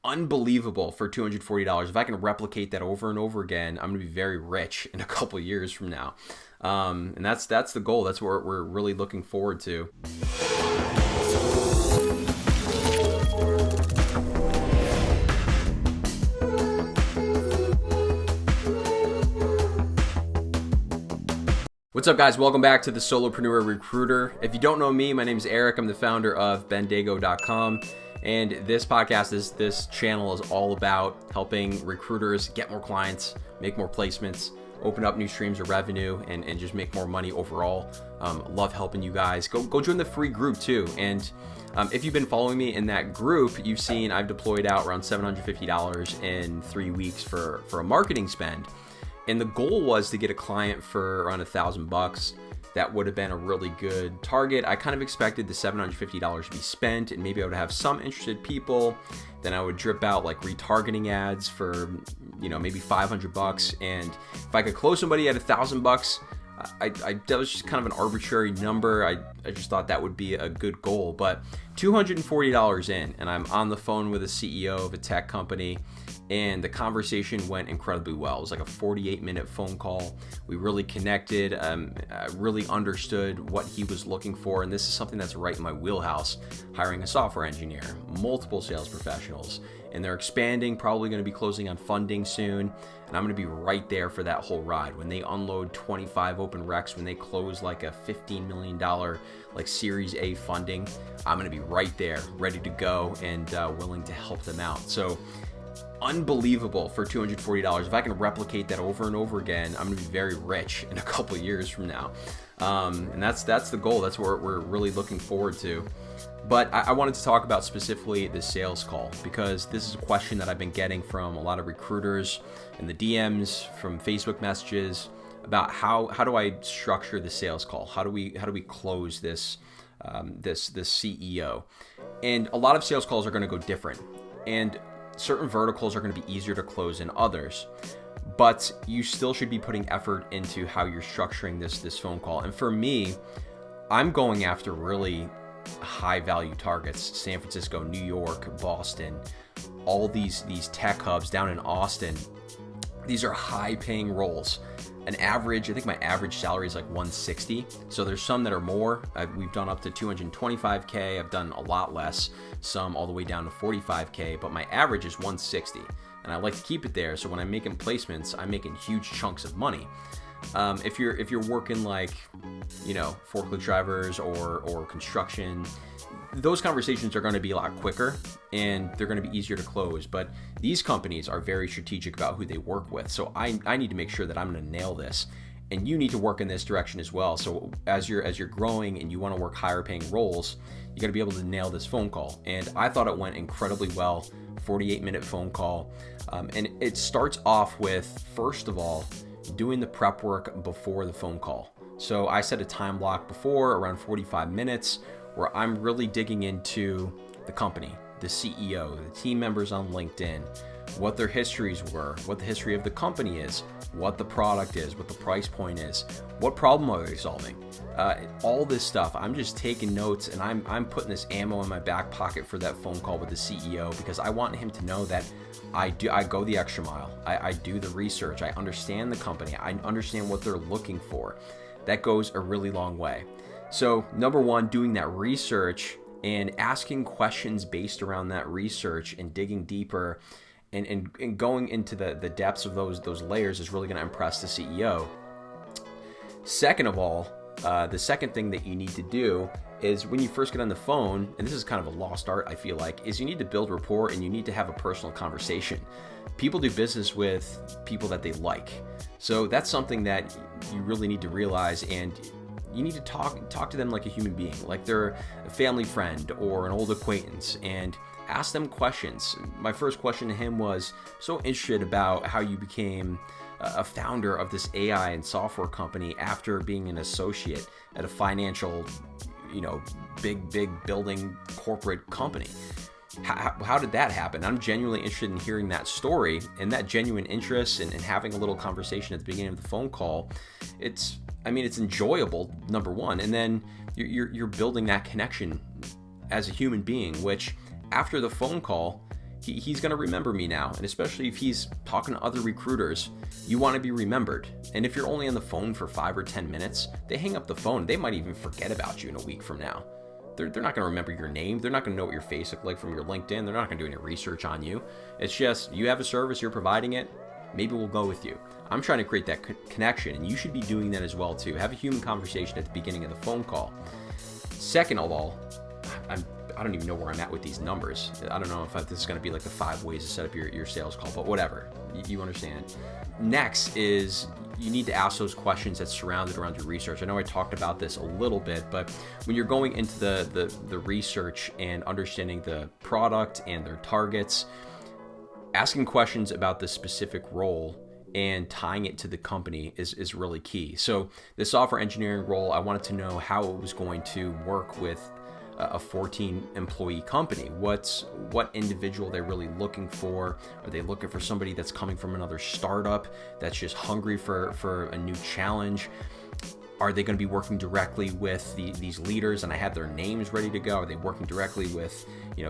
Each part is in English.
unbelievable for $240. If I can replicate that over and over again, I'm going to be very rich in a couple years from now. And that's the goal. That's what we're really looking forward to. What's up, guys? Welcome back to the Solopreneur Recruiter. If you don't know me, my name is Eric. I'm the founder of bendago.com. And this channel is all about helping recruiters get more clients, make more placements, open up new streams of revenue, and just make more money overall. Love helping you guys. Go join the free group too. And if you've been following me in that group, you've seen I've deployed out around $750 in 3 weeks for a marketing spend. And the goal was to get a client for around $1,000. That would have been a really good target. I kind of expected the $750 to be spent, and maybe I would have some interested people. Then I would drip out like retargeting ads for, maybe $500. And if I could close somebody at $1,000, that was just kind of an arbitrary number. I just thought that would be a good goal. But $240 in, and I'm on the phone with a CEO of a tech company. And the conversation went incredibly well. It was like a 48-minute phone call. We really connected, really understood what he was looking for. And this is something that's right in my wheelhouse, hiring a software engineer, multiple sales professionals. And they're expanding, probably going to be closing on funding soon. And I'm going to be right there for that whole ride. When they unload 25 open recs, when they close like a $15 million like Series A funding, I'm going to be right there, ready to go and willing to help them out. So unbelievable for $240. If I can replicate that over and over again, I'm going to be very rich in a couple years from now. And that's the goal. That's what we're really looking forward to. But I wanted to talk about specifically the sales call, because this is a question that I've been getting from a lot of recruiters in the DMs, from Facebook messages, about how do I structure the sales call? How do we close this CEO? And a lot of sales calls are going to go different. And certain verticals are going to be easier to close than others, but you still should be putting effort into how you're structuring this phone call. And for me, I'm going after really high value targets: San Francisco, New York, Boston, all these tech hubs down in Austin. These are high paying roles. I think my average salary is like 160. So there's some that are more. We've done up to 225K. I've done a lot less, some all the way down to 45K, but my average is 160. And I like to keep it there. So when I'm making placements, I'm making huge chunks of money. If you're working like, forklift drivers or construction, those conversations are going to be a lot quicker and they're going to be easier to close. But these companies are very strategic about who they work with. So I need to make sure that I'm going to nail this, and you need to work in this direction as well. So as you're growing and you want to work higher paying roles, you got to be able to nail this phone call. And I thought it went incredibly well. 48-minute phone call. And it starts off with, first of all, doing the prep work before the phone call. So I set a time block before, around 45 minutes, where I'm really digging into the company, the CEO, the team members on LinkedIn, what their histories were, what the history of the company is, what the product is, what the price point is, what problem are they solving, all this stuff. I'm just taking notes, and I'm putting this ammo in my back pocket for that phone call with the CEO, because I want him to know that I go the extra mile. I do the research. I understand the company. I understand what they're looking for. That goes a really long way. So number one, doing that research and asking questions based around that research and digging deeper and going into the depths of those layers is really going to impress the CEO. Second of all, the second thing that you need to do is when you first get on the phone, and this is kind of a lost art, I feel like, is you need to build rapport and you need to have a personal conversation. People do business with people that they like. So that's something that you really need to realize, and you need to talk to them like a human being, like they're a family friend or an old acquaintance, and ask them questions. My first question to him was, so interested about how you became a founder of this AI and software company after being an associate at a financial, big building corporate company. How did that happen? I'm genuinely interested in hearing that story, and that genuine interest and having a little conversation at the beginning of the phone call. It's enjoyable, number one, and then you're building that connection as a human being, which after the phone call, he's going to remember me now. And especially if he's talking to other recruiters, you want to be remembered. And if you're only on the phone for 5 or 10 minutes, they hang up the phone. They might even forget about you in a week from now. They're not going to remember your name. They're not going to know what your face looked like from your LinkedIn. They're not going to do any research on you. It's just, you have a service, you're providing it. Maybe we'll go with you. I'm trying to create that connection, and you should be doing that as well too. Have a human conversation at the beginning of the phone call. Second of all, I don't even know where I'm at with these numbers. I don't know if this is going to be like the 5 ways to set up your sales call, but whatever. You understand. Next is you need to ask those questions that surrounded around your research. I know I talked about this a little bit, but when you're going into the research and understanding the product and their targets, asking questions about the specific role and tying it to the company is really key. So the software engineering role, I wanted to know how it was going to work with a 14 employee company. What individual they're really looking for? Are they looking for somebody that's coming from another startup that's just hungry for a new challenge? Are they going to be working directly with these leaders? And I had their names ready to go. Are they working directly with,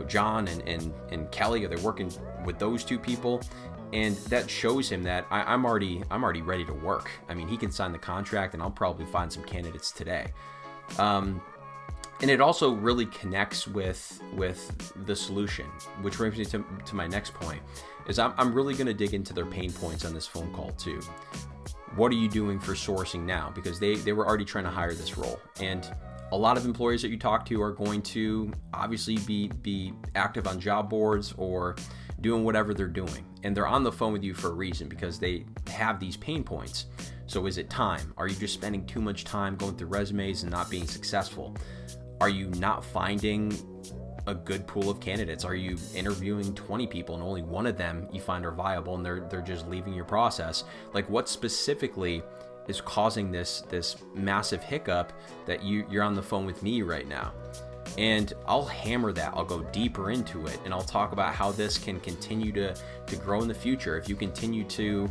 John and Kelly? Are they working with those 2 people? And that shows him that I'm already ready to work. I mean, he can sign the contract, and I'll probably find some candidates today. And it also really connects with the solution, which brings me to my next point, is I'm really going to dig into their pain points on this phone call too. What are you doing for sourcing now? Because they were already trying to hire this role. And a lot of employers that you talk to are going to obviously be active on job boards or doing whatever they're doing. And they're on the phone with you for a reason, because they have these pain points. So is it time? Are you just spending too much time going through resumes and not being successful? Are you not finding a good pool of candidates? Are you interviewing 20 people and only one of them you find are viable and they're just leaving your process? Like, what specifically is causing this massive hiccup that you're on the phone with me right now? And I'll hammer that. I'll go deeper into it, and I'll talk about how this can continue to grow in the future. If you continue to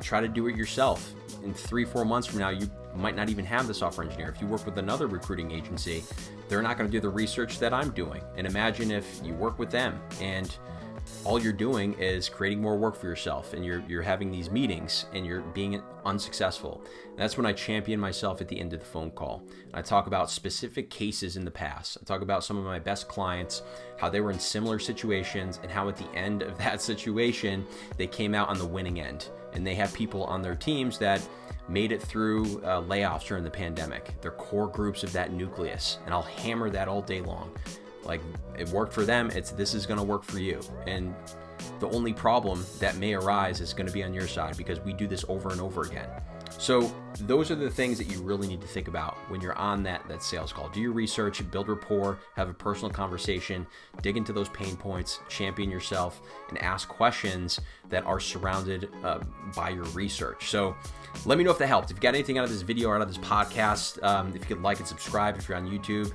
try to do it yourself, in 3-4 months from now, you might not even have the software engineer. If you work with another recruiting agency, they're not going to do the research that I'm doing. And imagine if you work with them and all you're doing is creating more work for yourself, and you're having these meetings and you're being unsuccessful. And that's when I champion myself at the end of the phone call. I talk about specific cases in the past. I talk about some of my best clients, how they were in similar situations, and how at the end of that situation, they came out on the winning end. And they have people on their teams that made it through layoffs during the pandemic. They're core groups of that nucleus, and I'll hammer that all day long. Like, it worked for them, this is going to work for you. And the only problem that may arise is going to be on your side, because we do this over and over again. So those are the things that you really need to think about when you're on that sales call. Do your research, build rapport, have a personal conversation, dig into those pain points, champion yourself, and ask questions that are surrounded by your research. So let me know if that helped. If you got anything out of this video or out of this podcast, if you could like and subscribe if you're on YouTube.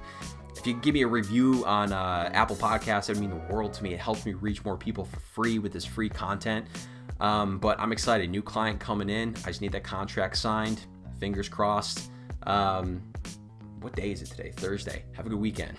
If you could give me a review on Apple Podcasts, that would mean the world to me. It helps me reach more people for free with this free content. But I'm excited. New client coming in. I just need that contract signed. Fingers crossed. What day is it today? Thursday. Have a good weekend.